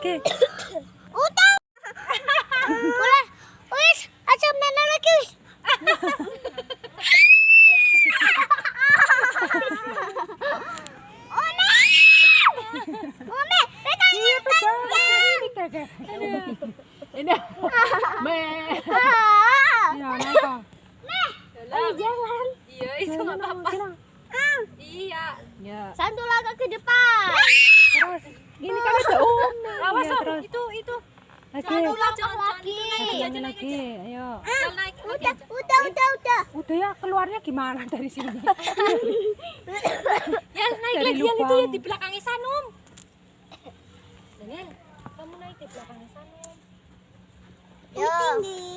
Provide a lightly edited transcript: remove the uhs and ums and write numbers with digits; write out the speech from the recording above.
lagi. Utang. Boleh. Wis, aja mana lagi wis. Ome, Iya kakak. Ini. Me. Ya naik. Ayo jalan. Iya, itu nggak apa-apa. Iya. Ya. Satu langkah ke depan. Terus gini kan ada Umi. Awas, Ya, Om. terus Itu. lagi. Langkah lagi. Jangan lagi. Ayo. Jangan naik. Udah. Udah ya keluarnya gimana dari sini? Ya, naik Dari lagi yang itu lubang. ya di belakangnya Sanum. Daniel, kamu naik di belakangnya Sanum. Tinggi.